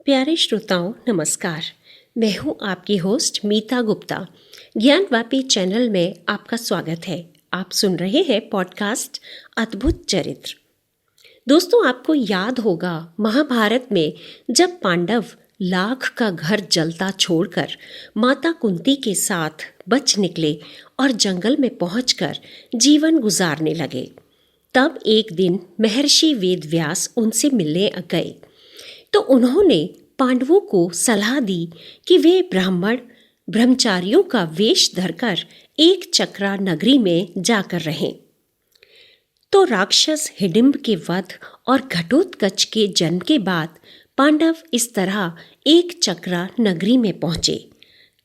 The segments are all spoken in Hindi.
प्यारे श्रोताओं नमस्कार। मैं हूं आपकी होस्ट मीता गुप्ता। ज्ञानवापी चैनल में आपका स्वागत है। आप सुन रहे हैं पॉडकास्ट अद्भुत चरित्र। दोस्तों, आपको याद होगा महाभारत में जब पांडव लाख का घर जलता छोड़कर माता कुंती के साथ बच निकले और जंगल में पहुंचकर जीवन गुजारने लगे, तब एक दिन महर्षि वेदव्यास उनसे मिलने गए तो उन्होंने पांडवों को सलाह दी कि वे ब्रह्मचारियों का वेश धरकर एक चक्रा नगरी में जाकर रहें। तो राक्षस हिडिंब के वध और घटोत्कच के जन्म के बाद पांडव इस तरह एक चक्रा नगरी में पहुंचे।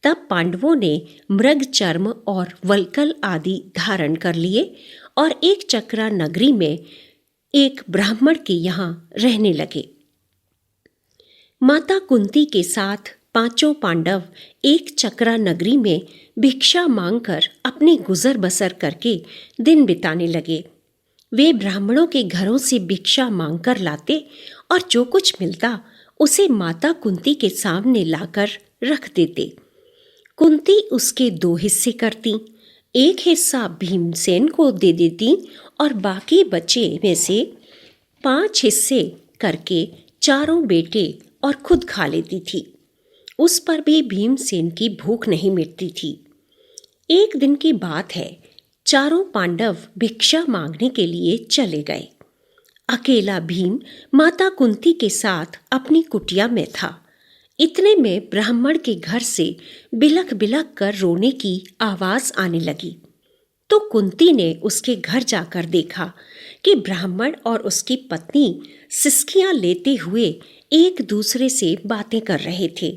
तब पांडवों ने मृग चर्म और वल्कल आदि धारण कर लिए और एक चक्रा नगरी में एक ब्राह्मण के यहाँ रहने लगे। माता कुंती के साथ पांचों पांडव एक चक्रा नगरी में भिक्षा मांगकर अपनी गुजर बसर करके दिन बिताने लगे। वे ब्राह्मणों के घरों से भिक्षा मांगकर लाते और जो कुछ मिलता उसे माता कुंती के सामने लाकर रख देते। कुंती उसके 2 हिस्से करती, एक हिस्सा भीमसेन को दे देती और बाकी बचे में से 5 हिस्से करके चारों बेटे और खुद खा लेती थी। उस पर भी भीमसेन की भूख नहीं मिटती थी। एक दिन की बात है, चारों पांडव भिक्षा मांगने के लिए चले गए। अकेला भीम माता कुंती के साथ अपनी कुटिया में था। इतने में ब्राह्मण के घर से बिलख बिलख कर रोने की आवाज आने लगी। तो कुंती ने उसके घर जाकर देखा कि ब्राह्मण और उसकी पत्नी सिसकियां लेते हुए एक दूसरे से बातें कर रहे थे।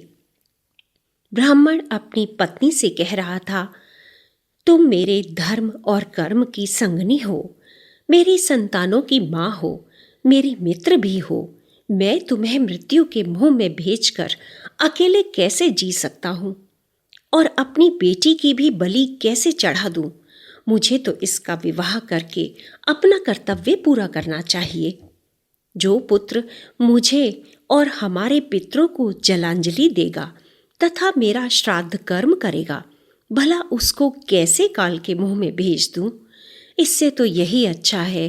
ब्राह्मण अपनी पत्नी से कह रहा था, तुम मेरे धर्म और कर्म की संगनी हो, मेरी संतानों की माँ हो, मेरी मित्र भी हो। मैं तुम्हें मृत्यु के मुंह में भेजकर अकेले कैसे जी सकता हूँ और अपनी बेटी की भी बलि कैसे चढ़ा दूँ। मुझे तो इसका विवाह करके अपना कर्तव्य पूरा करना चाहिए। जो पुत्र मुझे और हमारे पितरों को जलांजलि देगा तथा मेरा श्राद्ध कर्म करेगा, भला उसको कैसे काल के मुंह में भेज दूं। इससे तो यही अच्छा है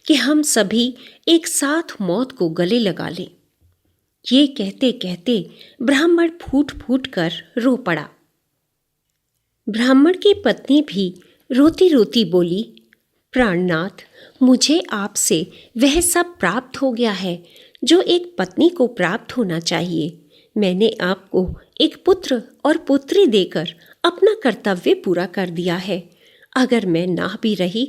कि हम सभी एक साथ मौत को गले लगा लें। ये कहते कहते ब्राह्मण फूट फूट कर रो पड़ा। ब्राह्मण की पत्नी भी रोती रोती बोली, प्राणनाथ, मुझे आपसे वह सब प्राप्त हो गया है जो एक पत्नी को प्राप्त होना चाहिए। मैंने आपको एक पुत्र और पुत्री देकर अपना कर्तव्य पूरा कर दिया है। अगर मैं ना भी रही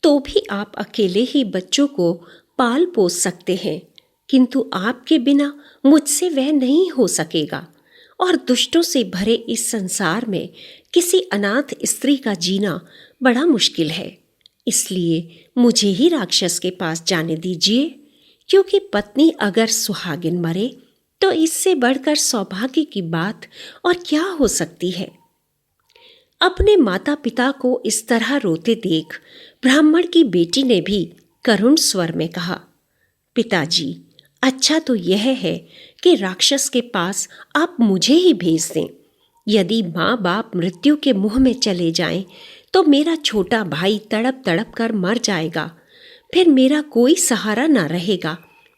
तो भी आप अकेले ही बच्चों को पाल पोस सकते हैं, किंतु आपके बिना मुझसे वह नहीं हो सकेगा और दुष्टों से भरे इस संसार में किसी अनाथ स्त्री का जीना बड़ा मुश्किल है। इसलिए मुझे ही राक्षस के पास जाने दीजिए, क्योंकि पत्नी अगर सुहागिन मरे तो इससे बढ़कर सौभाग्य की बात और क्या हो सकती है। अपने माता पिता को इस तरह रोते देख ब्राह्मण की बेटी ने भी करुण स्वर में कहा, पिताजी, अच्छा तो यह है कि राक्षस के पास आप मुझे ही भेज दें। यदि माँ बाप मृत्यु के मुंह में चले जाएं तो मेरा छोटा भाई तड़प तड़प कर मर जाएगा। फिर मेरा कोई सहारा ना रहेगा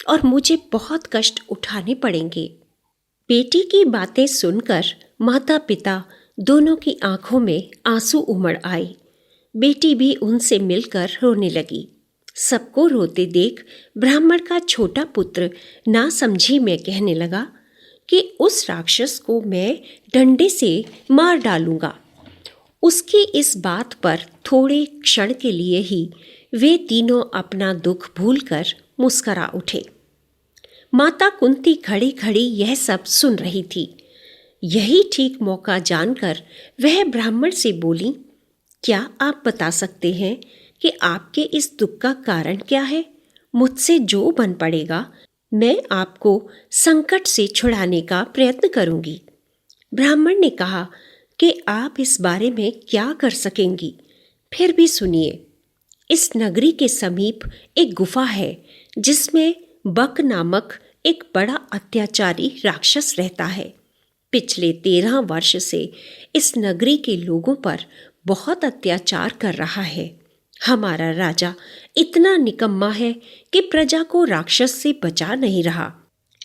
और मुझे बहुत कष्ट उठाने पड़ेंगे। बेटी की बातें सुनकर माता पिता दोनों की आंखों में आंसू उमड़ आए। बेटी भी उनसे मिलकर रोने लगी। सबको रोते देख ब्राह्मण का छोटा पुत्र नासमझी में कहने लगा कि उस राक्षस को मैं डंडे से मार डालूंगा। उसकी इस बात पर थोड़े क्षण के लिए ही वे तीनों अपना दुख भूलकर मुस्करा उठे। माता कुंती खड़ी खड़ी यह सब सुन रही थी। यही ठीक मौका जानकर वह ब्राह्मण से बोली, क्या आप बता सकते हैं कि आपके इस दुख का कारण क्या है? मुझसे जो बन पड़ेगा मैं आपको संकट से छुड़ाने का प्रयत्न करूंगी। ब्राह्मण ने कहा कि आप इस बारे में क्या कर सकेंगी, फिर भी सुनिए। इस नगरी के समीप एक गुफा है जिसमें बक नामक एक बड़ा अत्याचारी राक्षस रहता है। पिछले 13 वर्ष से इस नगरी के लोगों पर बहुत अत्याचार कर रहा है। हमारा राजा इतना निकम्मा है कि प्रजा को राक्षस से बचा नहीं रहा।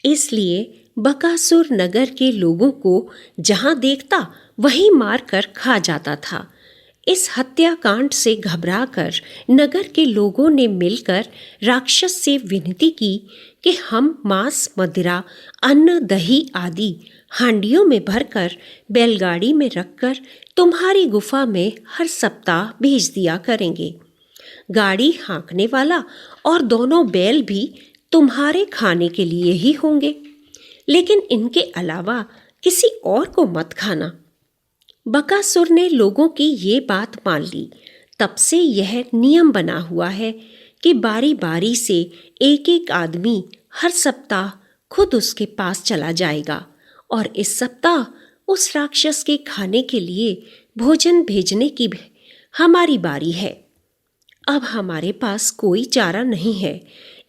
इसलिए बकासुर नगर के लोगों को जहां देखता वहीं मारकर खा जाता था। इस हत्याकांड से घबराकर नगर के लोगों ने मिलकर राक्षस से विनती की कि हम मांस, मदिरा, अन्न, दही आदि हांडियों में भरकर बैलगाड़ी में रखकर तुम्हारी गुफा में हर सप्ताह भेज दिया करेंगे। गाड़ी हाँकने वाला और दोनों बैल भी तुम्हारे खाने के लिए ही होंगे, लेकिन इनके अलावा किसी और को मत खाना। बकासुर ने लोगों की ये बात मान ली। तब से यह नियम बना हुआ है कि बारी बारी से एक एक आदमी हर सप्ताह खुद उसके पास चला जाएगा और इस सप्ताह उस राक्षस के खाने के लिए भोजन भेजने की हमारी बारी है। अब हमारे पास कोई चारा नहीं है,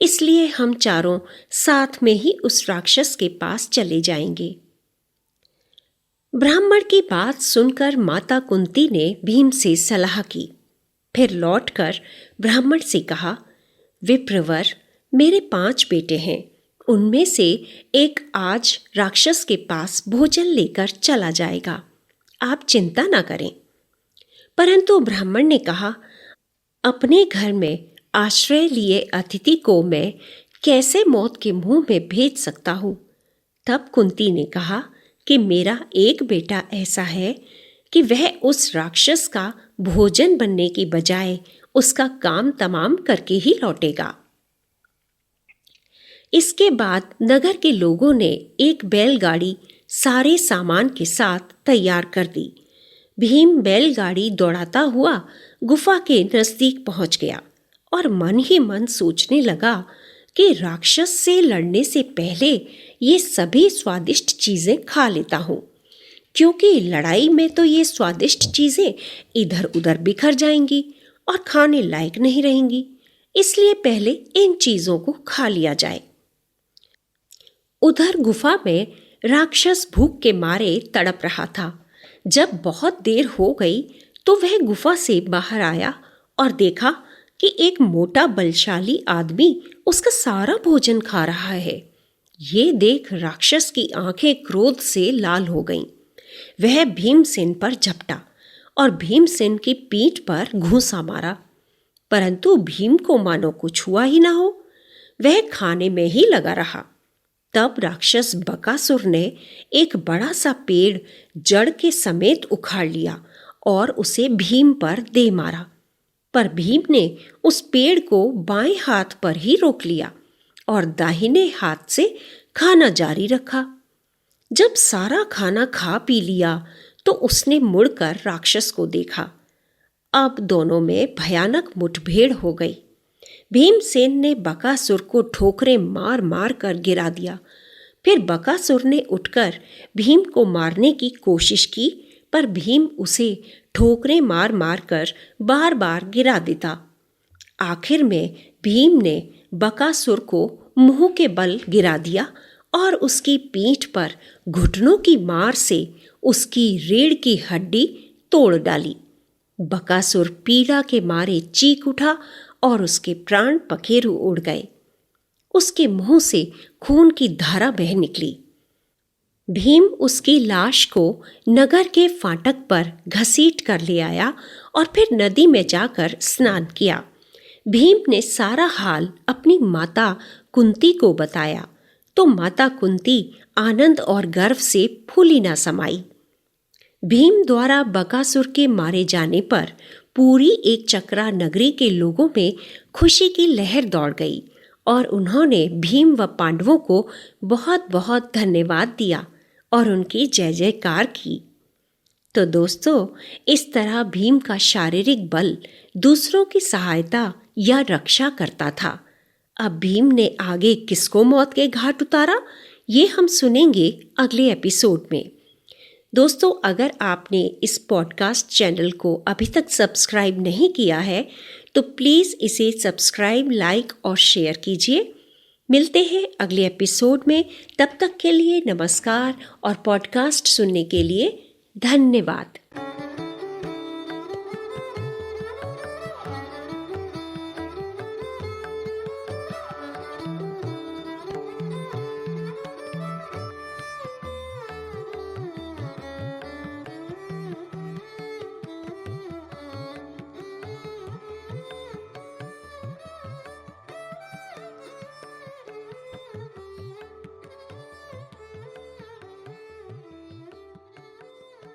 इसलिए हम चारों साथ में ही उस राक्षस के पास चले जाएंगे। ब्राह्मण की बात सुनकर माता कुंती ने भीम से सलाह की। फिर लौटकर ब्राह्मण से कहा, विप्रवर, मेरे 5 बेटे हैं। उनमें से एक आज राक्षस के पास भोजन लेकर चला जाएगा, आप चिंता ना करें। परंतु ब्राह्मण ने कहा, अपने घर में आश्रय लिए अतिथि को मैं कैसे मौत के मुंह में भेज सकता हूं? तब कुंती ने कहा कि मेरा एक बेटा ऐसा है कि वह उस राक्षस का भोजन बनने की बजाय उसका काम तमाम करके ही लौटेगा। इसके बाद नगर के लोगों ने एक बैलगाड़ी सारे सामान के साथ तैयार कर दी। भीम बैलगाड़ी दौड़ाता हुआ गुफा के नजदीक पहुंच गया और मन ही मन सोचने लगा कि राक्षस से लड़ने से पहले ये सभी स्वादिष्ट चीजें खा लेता हूँ, क्योंकि लड़ाई में तो ये स्वादिष्ट चीजें इधर उधर बिखर जाएंगी और खाने लायक नहीं रहेंगी। इसलिए पहले इन चीजों को खा लिया जाए। उधर गुफा में राक्षस भूख के मारे तड़प रहा था। जब बहुत देर हो गई तो वह गुफा से बाहर आया और देखा कि एक मोटा बलशाली आदमी उसका सारा भोजन खा रहा है। ये देख राक्षस की आंखें क्रोध से लाल हो गईं। वह भीमसेन पर झपटा और भीमसेन की पीठ पर घूंसा मारा, परंतु भीम को मानो कुछ हुआ ही ना हो। वह खाने में ही लगा रहा। तब राक्षस बकासुर ने एक बड़ा सा पेड़ जड़ के समेत उखाड़ लिया और उसे भीम पर दे मारा, पर भीम ने उस पेड़ को बाएं हाथ पर ही रोक लिया और दाहिने हाथ से खाना जारी रखा। जब सारा खाना खा पी लिया तो उसने मुड़कर राक्षस को देखा। अब दोनों में भयानक मुठभेड़ हो गई। भीमसेन ने बकासुर को ठोकरें मार मार कर गिरा दिया। फिर बकासुर ने उठकर भीम को मारने की कोशिश की, पर भीम उसे ठोकरें मार मार कर बार बार गिरा देता। आखिर में भीम ने बकासुर को मुंह के बल गिरा दिया और उसकी पीठ पर घुटनों की मार से उसकी रीढ़ की हड्डी तोड़ डाली। बकासुर पीड़ा के मारे चीख उठा और उसके प्राण पखेरु उड़ गए। उसके मुंह से खून की धारा बह निकली। भीम उसकी लाश को नगर के फाटक पर घसीट कर ले आया और फिर नदी में जाकर स्नान किया। भीम ने सारा हाल अपनी माता कुंती को बताया तो माता कुंती आनंद और गर्व से फूली ना समाई। भीम द्वारा बकासुर के मारे जाने पर पूरी एक चक्रा नगरी के लोगों में खुशी की लहर दौड़ गई और उन्होंने भीम व पांडवों को बहुत बहुत धन्यवाद दिया और उनकी जय जयकार की। तो दोस्तों, इस तरह भीम का शारीरिक बल दूसरों की सहायता या रक्षा करता था। अब भीम ने आगे किसको मौत के घाट उतारा, ये हम सुनेंगे अगले एपिसोड में। दोस्तों, अगर आपने इस पॉडकास्ट चैनल को अभी तक सब्सक्राइब नहीं किया है तो प्लीज़ इसे सब्सक्राइब, लाइक और शेयर कीजिए। मिलते हैं अगले एपिसोड में। तब तक के लिए नमस्कार और पॉडकास्ट सुनने के लिए धन्यवाद।